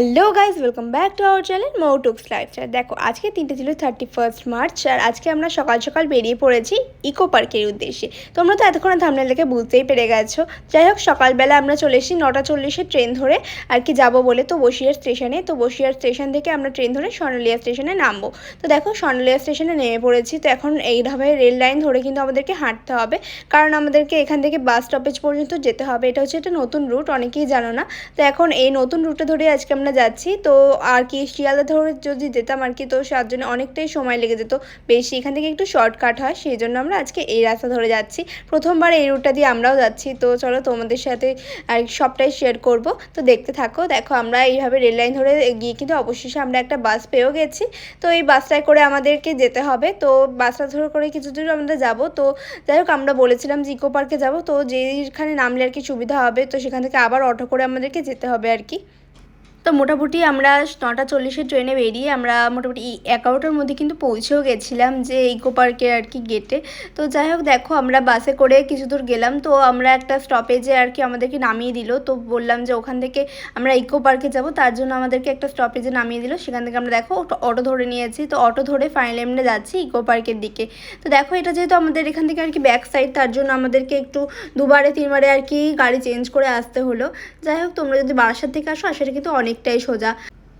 Hello guys, welcome back to our channel Moutuks lifestyle. দেখো, আজকে দিনটা ছিল 31 মার্চ, আর আজকে আমরা সকাল সকাল বেরিয়ে পড়েছি ইকো পার্কের উদ্দেশ্যে। তোমরা তো এতক্ষণ থাম্বনেল দেখে বুঝতেই পেরে গেছো। যাই হোক, সকালবেলা আমরা চলে এসেছি 9:40 ট্রেন ধরে আর কি যাবো বলে, তো বসিরহাট স্টেশনে। তো বসিরহাট স্টেশন থেকে আমরা ট্রেন ধরে স্বর্ণলিয়া স্টেশনে নামবো। তো দেখো, স্বর্ণলিয়া স্টেশনে নেমে পড়েছি। তো এখন এইভাবে রেল লাইন ধরে কিন্তু আমাদেরকে হাঁটতে হবে, কারণ আমাদেরকে এখান থেকে বাস স্টপেজ পর্যন্ত যেতে হবে। এটা হচ্ছে একটা নতুন রুট, অনেকেই জানো না। তো এখন এই নতুন রুটে ধরে আজকে আমরা যাচ্ছি। তো আর কি শিয়ালদা ধরে যদি যেতাম আর কি, তো তার জন্য অনেকটাই সময় লেগে যেত বেশি। এখান থেকে একটু শর্টকাট হয়, সেই জন্য আমরা আজকে এই রাস্তা ধরে যাচ্ছি। প্রথমবার এই রুটটা দিয়ে আমরাও যাচ্ছি। তো চলো তোমাদের সাথে আর সবটাই শেয়ার করব, তো দেখতে থাকো। দেখো, আমরা এইভাবে রেল লাইন ধরে গিয়ে কিন্তু অবশেষে আমরা একটা বাস পেয়েও গেছি। তো এই বাসটায় করে আমাদেরকে যেতে হবে। তো বাসটা ধরে করে কিছু দূর আমরা যাব। তো যাই হোক, আমরা বলেছিলাম যে ইকো পার্কে যাব, তো যেখানে নামলে আর কি সুবিধা হবে, তো সেখান থেকে আবার অটো করে আমাদেরকে যেতে হবে আর কি। তো মোটামুটি আমরা 9:40 ট্রেনে বেরিয়ে আমরা মোটামুটি 11টার মধ্যে কিন্তু পৌঁছেও গেছিলাম যে ইকো পার্কে আর কি গেটে। তো যাই হোক, দেখো আমরা বাসে করে কিছু দূর গেলাম। তো আমরা একটা স্টপেজে আর কি আমাদেরকে নামিয়ে দিল। তো বললাম যে ওখান থেকে আমরা ইকো পার্কে যাব, তার জন্য আমাদেরকে একটা স্টপেজে নামিয়ে দিল। সেখান থেকে আমরা দেখো অটো ধরে নিয়েছি। তো অটো ধরে ফাইনালি আমরা যাচ্ছি ইকো পার্কের দিকে। তো দেখো, এটা যেহেতু আমাদের এখান থেকে আর কি ব্যাক সাইড, তার জন্য আমাদেরকে একটু 2-3বারে আর কি গাড়ি চেঞ্জ করে আসতে হলো। যাই হোক, তোমরা যদি বারাসাত থেকে আসো, সেটা কিন্তু অনেকটাই সোজা,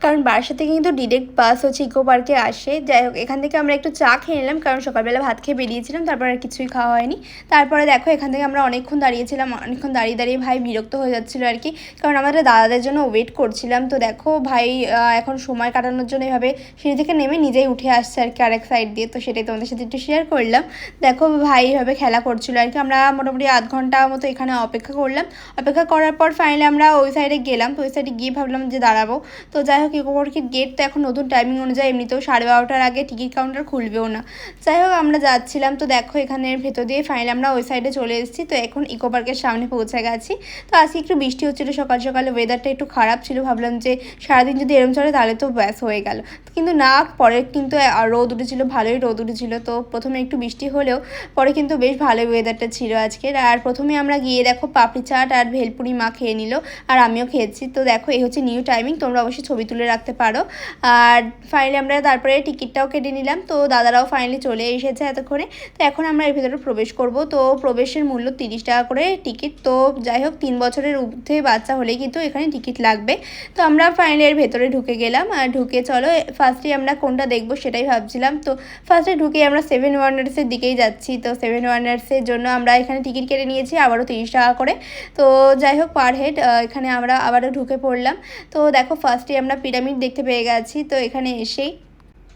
কারণ বারাসাত থেকে কিন্তু ডিরেক্ট বাস হচ্ছে ইকো পার্কে আসে। যাই হোক, এখান থেকে আমরা একটু চা খেয়ে নিলাম, কারণ সকালবেলা ভাত খেয়ে বেরিয়েছিলাম, তারপর আর কিছুই খাওয়া হয়নি। তারপরে দেখো, এখান থেকে আমরা অনেকক্ষণ দাঁড়িয়েছিলাম। অনেকক্ষণ দাঁড়িয়ে দাঁড়িয়ে ভাই বিরক্ত হয়ে যাচ্ছিলো আর কি, কারণ আমাদের দাদাদের জন্য ওয়েট করছিলাম। তো দেখো ভাই এখন সময় কাটানোর জন্য এভাবে সিঁড়ি থেকে নেমে নিজেই উঠে আসছে আর কি আরেক সাইড দিয়ে। তো সেটাই তোমাদের সাথে একটু শেয়ার করলাম। দেখো ভাই এভাবে খেলা করছিলো আর কি। আমরা মোটামুটি আধ ঘন্টা মতো এখানে অপেক্ষা করলাম। অপেক্ষা করার পর ফাইনালি আমরা ওই সাইডে গেলাম। তো ওই সাইডে গিয়ে ভাবলাম যে দাঁড়াবো। তো যাই হোক, ইকো পার্কের গেট তো এখন নতুন টাইমিং অনুযায়ী এমনিতেও 12:30টার আগে টিকিট কাউন্টার খুলবেও না। যাই হোক, আমরা যাচ্ছিলাম। তো দেখো, এখানের ভেতর দিয়ে ফাইনালি আমরা ওই সাইডে চলে এসেছি। তো এখন ইকো পার্কের সামনে পৌঁছে গেছি। তো আজকে একটু বৃষ্টি হচ্ছিলো সকাল সকালে, ওয়েদারটা একটু খারাপ ছিল। ভাবলাম যে সারাদিন যদি এরম চলে তাহলে তো ব্যাস হয়ে গেল, কিন্তু না, পরে কিন্তু রোদ উঠেছিল, ভালোই রোদ উঠেছিল। তো প্রথমে একটু বৃষ্টি হলেও পরে কিন্তু বেশ ভালোই ওয়েদারটা ছিল আজকের। আর প্রথমে আমরা গিয়ে দেখো পাপড়ি চাট আর ভেলপুরি মা খেয়ে নিল, আর আমিও খেয়েছি। তো দেখো, এই হচ্ছে নিউ টাইমিং, তোমরা অবশ্যই ছবি তুলে রাখতে পারো। আর ফাইনালি আমরা তারপরে টিকিটটাও কেটে নিলাম। তো দাদারাও ফাইনালি চলে এসেছে এতক্ষণে। তো এখন আমরা এর ভেতরে প্রবেশ করব। তো প্রবেশের মূল্য 30 টাকা করে টিকিট। তো যাই হোক, 3 বছরের ঊর্ধ্বে বাচ্চা হলেই কিন্তু এখানে টিকিট লাগবে। তো আমরা ফাইনালি এর ভেতরে ঢুকে গেলাম। আর ঢুকে চলো ফার্স্টে আমরা কোনটা দেখবো সেটাই ভাবছিলাম। তো ফার্স্টে ঢুকে আমরা 7 ওয়ান্ডার্সের দিকেই যাচ্ছি। তো 7 ওয়ান্ডার্সের জন্য আমরা এখানে টিকিট কেটে নিয়েছি, আবারও 30 টাকা করে। তো যাই হোক, পার হেড এখানে আমরা আবারও ঢুকে পড়লাম। তো দেখো, ফার্স্টে আমরা পিরামিড দেখতে পেয়ে গেছি। তো এখানে এসেই,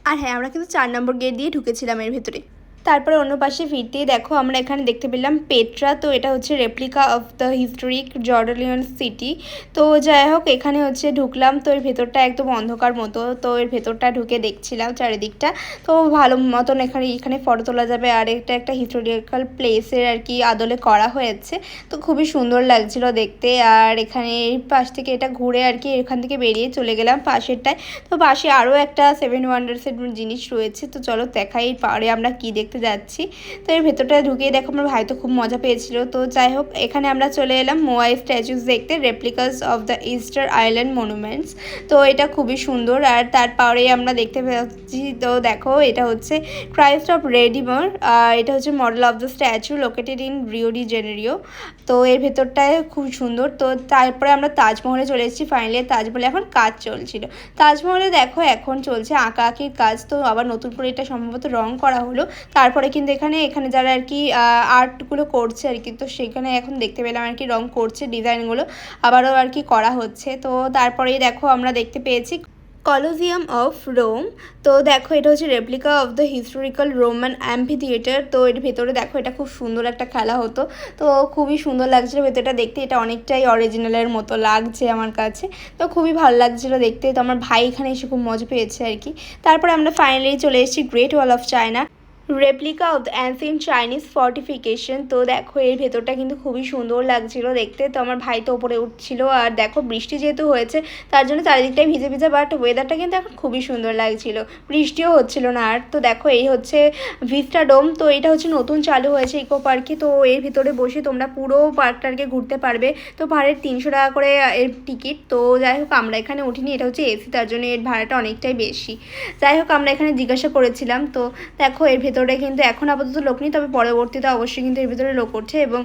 আর হ্যাঁ, আমরা কিন্তু 4 নম্বর গেট দিয়ে ঢুকেছিলাম এর ভেতরে। তারপরে অন্য পাশে ফিরতেই দেখো আমরা এখানে দেখতে পেলাম পেট্রা। তো এটা হচ্ছে replica of the historic Jordanian city. তো যাই হোক, এখানে হচ্ছে ঢুকলাম। তো এর ভেতরটা একদম অন্ধকার মতো। তো এর ভেতরটা ঢুকে দেখছিলাম চারিদিকটা। তো ভালো মতন এখানে ফটো তোলা যাবে। আর এটা একটা হিস্টোরিক্যাল প্লেসের আর কি আদলে করা হয়েছে। তো খুবই সুন্দর লাগছিল দেখতে। আর এখানে এই পাশ থেকে এটা ঘুরে আর কি এখান থেকে বেরিয়ে চলে গেলাম পাশেরটায়। তো পাশে আরও একটা 7 ওয়ান্ডার্সের জিনিস রয়েছে। তো চলো দেখাই পারে আমরা কি দেখতে যাচ্ছি। তো এর ভেতরটা ঢুকিয়ে দেখো, আমার ভাই তো খুব মজা পেয়েছিল। তো যাই হোক, এখানে আমরা চলে এলাম মোয়াই স্ট্যাচুস দেখতে, replicas of the Easter Island monuments. তো এটা খুবই সুন্দর। আর তারপরেই আমরা দেখতে পাচ্ছি, তো দেখো এটা হচ্ছে ক্রাইস্ট অফ রেডিমার। এটা হচ্ছে model of the statue located in Rio de Janeiro. তো এর ভেতরটায় খুব সুন্দর। তো তারপরে আমরা তাজমহলে চলে এসেছি ফাইনালি। তাজমহলে এখন কাজ চলছিল। তাজমহলে দেখো এখন চলছে আঁকাআঁকির কাজ। তো আবার নতুন করে এটা সম্ভবত রং করা হলো। তারপরে কিন্তু এখানে যারা আর কি আর্টগুলো করছে আর কি, তো সেখানে এখন দেখতে পেলাম আর কি রং করছে, ডিজাইনগুলো আবারও আর কি করা হচ্ছে। তো তারপরেই দেখো আমরা দেখতে পেয়েছি কলোজিয়াম অফ রোম। তো দেখো, এটা হচ্ছে replica of the historical Roman amphi theatre. তো এর ভেতরে দেখো, এটা খুব সুন্দর একটা খেলা হতো। তো খুবই সুন্দর লাগছিলো ভেতরটা দেখতে। এটা অনেকটাই অরিজিনালের মতো লাগছে আমার কাছে। তো খুবই ভালো লাগছিলো দেখতে। তো আমার ভাই এখানে এসে খুব মজা পেয়েছে আর কি। তারপরে আমরা ফাইনালি চলে এসেছি great wall of China. Replica of the ancient Chinese fortification. তো দেখো এর ভেতরটা কিন্তু খুবই সুন্দর লাগছিল দেখতে। তো আমার ভাই তো ওপরে উঠছিল, আর দেখো বৃষ্টি যেহেতু হয়েছে তার জন্য চারিদিকটাই ভিজে ভিজে, বাট ওয়েদারটা কিন্তু এখন খুবই সুন্দর লাগছিল, বৃষ্টিও হচ্ছিল না আর। তো দেখো এই হচ্ছে ভিস্টা ডোম। তো এটা হচ্ছে নতুন চালু হয়েছে ইকো পার্কে। তো এর ভিতরে বসে তোমরা পুরো পার্কটাকে ঘুরতে পারবে। তো ভাড়ের 300 টাকা করে এর টিকিট। তো যাই হোক আমরা এখানে উঠিনি, এটা হচ্ছে এসি, তার জন্য এর ভাড়াটা অনেকটাই বেশি। যাই হোক আমরা এখানে জিজ্ঞাসা করেছিলাম। তো দেখো এর ভেতরে কিন্তু এখন আপাতত লোক নেই, তবে পরবর্তীতে অবশ্যই কিন্তু এর ভিতরে লোক করছে এবং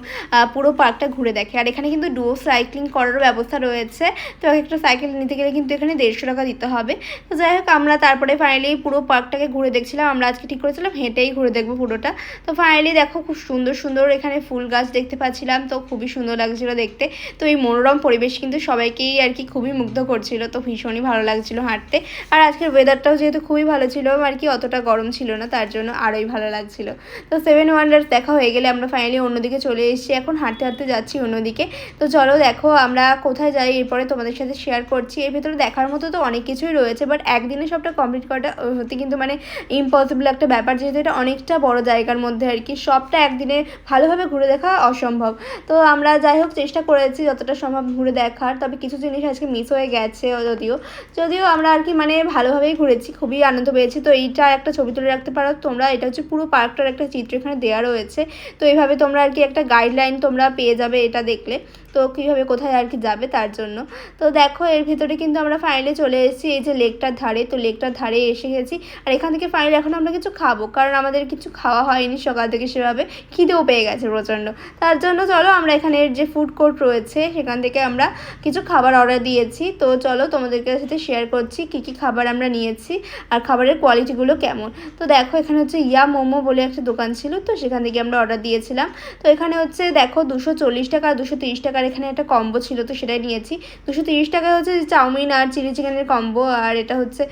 পুরো পার্কটা ঘুরে দেখে। আর এখানে কিন্তু ডুয়ো সাইক্লিং করারও ব্যবস্থা রয়েছে। তো একটা সাইকেল নিতে গেলে কিন্তু এখানে 150 টাকা দিতে হবে। তো যাই হোক আমরা তারপরে ফাইনালি পুরো পার্কটাকে ঘুরে দেখছিলাম। আমরা আজকে ঠিক করেছিলাম হেঁটেই ঘুরে দেখবো পুরোটা। তো ফাইনালি দেখো খুব সুন্দর সুন্দর এখানে ফুল গাছ দেখতে পাচ্ছিলাম, তো খুবই সুন্দর লাগছিল দেখতে। তো এই মনোরম পরিবেশ কিন্তু সবাইকেই আর কি খুবই মুগ্ধ করছিল, তো ভীষণই ভালো লাগছিল হাঁটতে। আর আজকের ওয়েদারটাও যেহেতু খুবই ভালো ছিল আর কি, অতটা গরম ছিল না, তার জন্য আরোই ভালো লাগছিল। তো 7 ওয়ান্ডার্স দেখা হয়ে গেলে আমরা ফাইনালি অন্যদিকে চলে এসেছি, এখন হাঁটতে হাঁটতে যাচ্ছি অন্যদিকে। তো চলো দেখো আমরা কোথায় যাই এরপরে তোমাদের সাথে শেয়ার করছি। এর ভেতরে দেখার মতো তো অনেক কিছুই রয়েছে, বাট একদিনে সবটা কমপ্লিট করাটা হতে কিন্তু মানে ইম্পসিবল একটা ব্যাপার, যেহেতু এটা অনেকটা বড় জায়গার মধ্যে আর কি, সবটা একদিনে ভালোভাবে ঘুরে দেখা অসম্ভব। তো আমরা যাই হোক চেষ্টা করেছি যতটা সম্ভব ঘুরে দেখার, তবে কিছু জিনিস আজকে মিস হয়ে গেছে যদিও যদিও আমরা আর কি মানে ভালোভাবেই ঘুরেছি, খুবই আনন্দ পেয়েছি। তো এইটা একটা ছবি তুলে রাখতে পারো তোমরা, এটা হচ্ছে পুরো পার্কটার একটা চিত্র এখানে দেওয়া রয়েছে। তো এইভাবে তোমরা আর কি একটা গাইডলাইন তোমরা পেয়ে যাবে এটা দেখলে, তো কীভাবে কোথায় আর কি যাবে তার জন্য। তো দেখো এর ভিতরে কিন্তু আমরা ফাইনালি চলে এসেছি এই যে লেকটার ধারে। তো লেকটার ধারে এসে গেছি, আর এখান থেকে ফাইনালি এখন আমরা কিছু খাবো, কারণ আমাদের কিছু খাওয়া হয়নি সকাল থেকে সেভাবে, খিদেও পেয়ে গেছে প্রচণ্ড। তার জন্য চলো আমরা এখানের যে ফুড কোর্ট রয়েছে সেখান থেকে আমরা কিছু খাবার অর্ডার দিয়েছি। তো চলো তোমাদেরকে সাথে শেয়ার করছি কী কী খাবার আমরা নিয়েছি আর খাবারের কোয়ালিটিগুলো কেমন। তো দেখো এখানে হচ্ছে ইয়া মোমো বলে একটা দোকান ছিল, তো সেখান থেকে আমরা অর্ডার দিয়েছিলাম। তো এখানে হচ্ছে দেখো 240 টাকা আর 230 টাকার এখানে একটা কম্বো ছিল, তো সেটাই নিয়েছি। 230 টাকায় হচ্ছে চাউমিন আর চিলি চিকেনের কম্বো, আর এটা হচ্ছে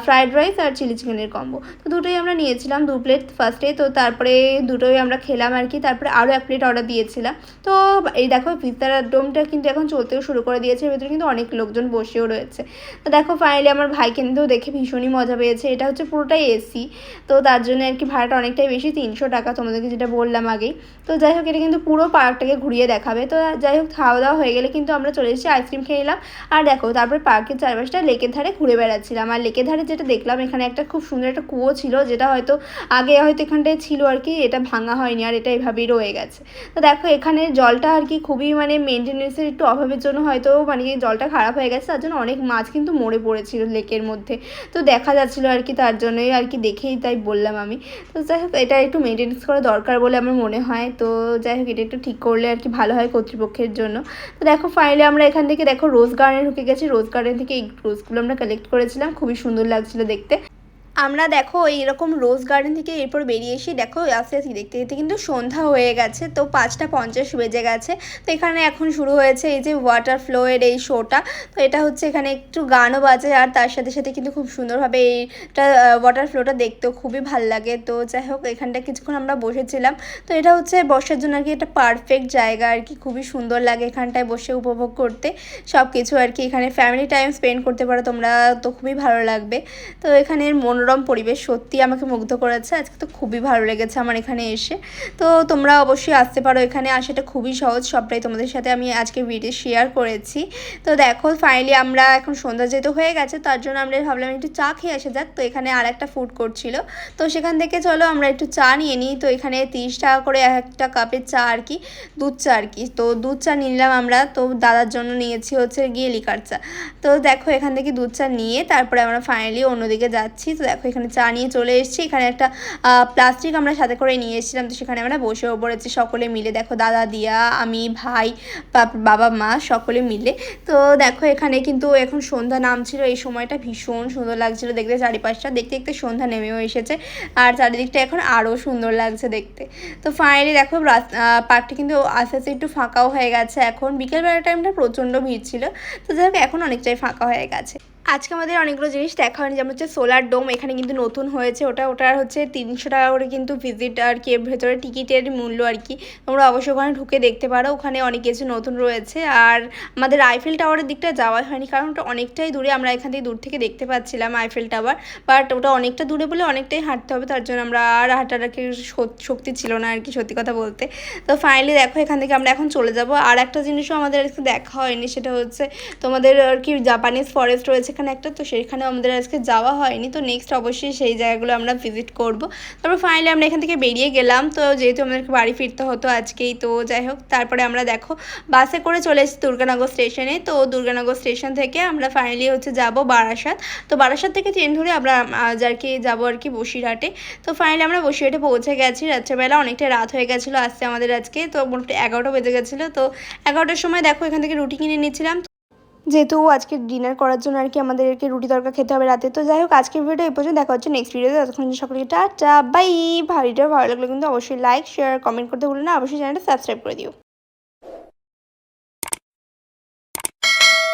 ফ্রাইড রাইস আর চিলি চিকেনের কম্বো। তো দুটোই আমরা নিয়েছিলাম 2 প্লেট ফার্স্টে। তো তারপরে দুটোই আমরা খেলাম আর কি, তারপরে আরও 1 প্লেট অর্ডার দিয়েছিলাম। তো এই দেখো পিৎজার ডোমটা কিন্তু এখন চলতেও শুরু করে দিয়েছে, এর ভিতরে কিন্তু অনেক লোকজন বসেও রয়েছে। তো দেখো ফাইনালি আমার ভাই কিন্তু দেখে ভীষণই মজা পেয়েছে, এটা হচ্ছে পুরোটাই এসি, তো তার জন্য আর কি ভাড়াটা অনেকটাই বেশি, 300 টাকা তোমাদেরকে যেটা বললাম আগেই। তো যাই হোক এটা কিন্তু পুরো পার্কটাকে ঘুরিয়ে দেখাবে। তো যাই হোক খাওয়া দাওয়া হয়ে গেলে কিন্তু আমরা চলে এসেছি আইসক্রিম খেয়ে নিলাম। আর দেখো তারপরে পার্কের চারপাশটা লেকের ধারে ঘুরে বেড়াচ্ছিলাম। আর লেকের ধারে যেটা দেখলাম এখানে একটা খুব সুন্দর একটা কুয়ো ছিল, যেটা হয়তো আগে হয়তো এখানটায় ছিল আর কি, এটা ভাঙা হয়নি আর এটা এভাবেই রয়ে গেছে। তো দেখো এখানে জলটা আর কি খুবই মানে মেনটেন্যান্সের একটু অভাবের জন্য হয়তো মানে জলটা খারাপ হয়ে গেছে, তার জন্য অনেক মাছ কিন্তু মরে পড়েছিল লেকের মধ্যে। তো দেখা যাচ্ছিলো আর কি, তার জন্যই আর কি দেখেই তাই বললাম আমি। তো যাই হোক এটা একটু মেনটেন্যান্স করা দরকার বলে আমার মনে হয়। তো যাই হোক এটা একটু ঠিক করলে আর কি ভালো হয় কর্তৃপক্ষের জন্য। তো দেখো ফাইনালি আমরা এখান থেকে দেখো রোজ গার্ডেনে ঢুকে গেছি। রোজ গার্ডেন থেকে এই রোজগুলো আমরা কালেক্ট করেছিলাম, খুবই সুন্দর লাগছিল দেখতে। আমরা দেখো এইরকম রোজ গার্ডেন থেকে এরপর বেরিয়ে এসে দেখো আস্তে আস্তে দেখতে দেখতে কিন্তু সন্ধ্যা হয়ে গেছে। তো 5টা 50 বেজে গেছে। তো এখানে এখন শুরু হয়েছে এই যে ওয়াটার ফ্লোয়ের এই শোটা। তো এটা হচ্ছে এখানে একটু গানও বাজে, আর তার সাথে সাথে কিন্তু খুব সুন্দরভাবে এইটা ওয়াটার ফ্লোটা দেখতেও খুবই ভাল লাগে। তো যাই হোক এখানটা কিছুক্ষণ আমরা বসেছিলাম। তো এটা হচ্ছে বসার জন্য আর কি একটা পারফেক্ট জায়গা আর কি, খুবই সুন্দর লাগে এখানটায় বসে উপভোগ করতে সব কিছু আর কি। এখানে ফ্যামিলি টাইম স্পেন্ড করতে পারো তোমরা, তো খুবই ভালো লাগবে। তো এখানের মনোরম পরিবেশ সত্যি আমাকে মুগ্ধ করেছে, আজকে তো খুবই ভালো লেগেছে আমার এখানে এসে। তো তোমরা অবশ্যই আসতে পারো এখানে, আসাটা খুবই সহজ, সবটাই তোমাদের সাথে আমি আজকে ভিডিও শেয়ার করেছি। তো দেখো ফাইনালি আমরা এখন সন্ধ্যা যেহেতু হয়ে গেছে তার জন্য আমরা ভাবলাম একটু চা খেয়ে আসা যাক। তো এখানে আর একটা ফুড কোর্ট ছিল, তো সেখান থেকে চলো আমরা একটু চা নিয়ে নিই। তো এখানে 30 টাকা করে একটা কাপের চা আর কি, দুধ চা আর কি। তো দুধ চা নিলাম আমরা, তো দাদার জন্য নিয়েছি হচ্ছে গিয়ে লিকার চা। তো দেখো এখান থেকে দুধ চা নিয়ে তারপরে আমরা ফাইনালি অন্যদিকে যাচ্ছি। তো দেখো এখানে চা নিয়ে চলে এসেছি। এখানে একটা প্লাস্টিক আমরা সাথে করে নিয়ে এসেছিলাম, তো সেখানে আমরা বসেও পড়েছি সকলে মিলে। দেখো দাদা, দিয়া, আমি, ভাই, বাবা, মা সকলে মিলে। তো দেখো এখানে কিন্তু এখন সন্ধ্যা নামছিল, এই সময়টা ভীষণ সুন্দর লাগছিল দেখতে, চারিপাশটা দেখতে দেখতে সন্ধ্যা নেমেও এসেছে, আর চারিদিকটা এখন আরও সুন্দর লাগছে দেখতে। তো ফাইনালি দেখো পার্কটা কিন্তু আস্তে আস্তে একটু ফাঁকাও হয়ে গেছে। এখন বিকেলবেলা টাইমটা প্রচণ্ড ভিড় ছিল, তো যাই হোক এখন অনেকটাই ফাঁকা হয়ে গেছে। আজকে আমাদের অনেকগুলো জিনিস দেখা হয়নি, যেমন হচ্ছে সোলার ডোম এখানে কিন্তু নতুন হয়েছে, ওটার হচ্ছে 300 টাকা করে কিন্তু ভিজিট আর কি, এর ভেতরে টিকিটের মূল্য আর কি। তোমরা অবশ্যই ওখানে ঢুকে দেখতে পারো, ওখানে অনেক কিছু নতুন রয়েছে। আর আমাদের আইফেল টাওয়ারের দিকটা যাওয়া হয়নি, কারণ ওটা অনেকটাই দূরে, আমরা এখান থেকে দূর থেকে দেখতে পাচ্ছিলাম আইফেল টাওয়ার, বাট ওটা অনেকটা দূরে বলে অনেকটাই হাঁটতে হবে, তার জন্য আমরা আর হাঁটার আর কি শক্তি ছিল না আর কি, সত্যি কথা বলতে। তো ফাইনালি দেখো এখান থেকে আমরা এখন চলে যাব। আর একটা জিনিসও আমাদের আজকে দেখা হয়নি, সেটা হচ্ছে তোমাদের আর কি জাপানিজ ফরেস্ট রয়েছে এখানে একটা, তো সেখানে আমাদের আজকে যাওয়া হয়নি। তো নেক্সট অবশ্যই সেই জায়গাগুলো আমরা ভিজিট করব। তারপর ফাইনালি আমরা এখান থেকে বেরিয়ে গেলাম, তো যেহেতু আমাদেরকে বাড়ি ফিরতে হতো আজকেই, তো যাই হোক তারপরে আমরা দেখো বাসে করে চলে এসেছি দুর্গানগর স্টেশনে। তো দুর্গানগর স্টেশন থেকে আমরা ফাইনালি হচ্ছে যাব বারাসাত। তো বারাসাত থেকে ট্রেন ধরে আমরা আর কি যাবো আর কি বসিরহাটে। তো ফাইনালি আমরা বসিরহাটে পৌঁছে গেছি রাত্রেবেলা, অনেকটা রাত হয়ে গেছিলো আসতে আমাদের আজকে, তো মোটামুটি 11টা বেজে গেছিলো। তো 11টার সময় দেখো এখান থেকে রুটি কিনে নিচ্ছিলাম, যেহেতু আজকে ডিনার করার জন্য আর কি আমাদেরকে রুটি তরকা খেতে হবে রাতে। তো যাই হোক আজকের ভিডিওটা এই পর্যন্ত, দেখা হচ্ছে নেক্সট ভিডিওতে। ততক্ষণ সকলকে টাটা বাই। ভিডিওটা ভালো লাগলে কিন্তু অবশ্যই লাইক শেয়ার কমেন্ট করতে ভুলো না, অবশ্যই চ্যানেলটা সাবস্ক্রাইব করে দিও।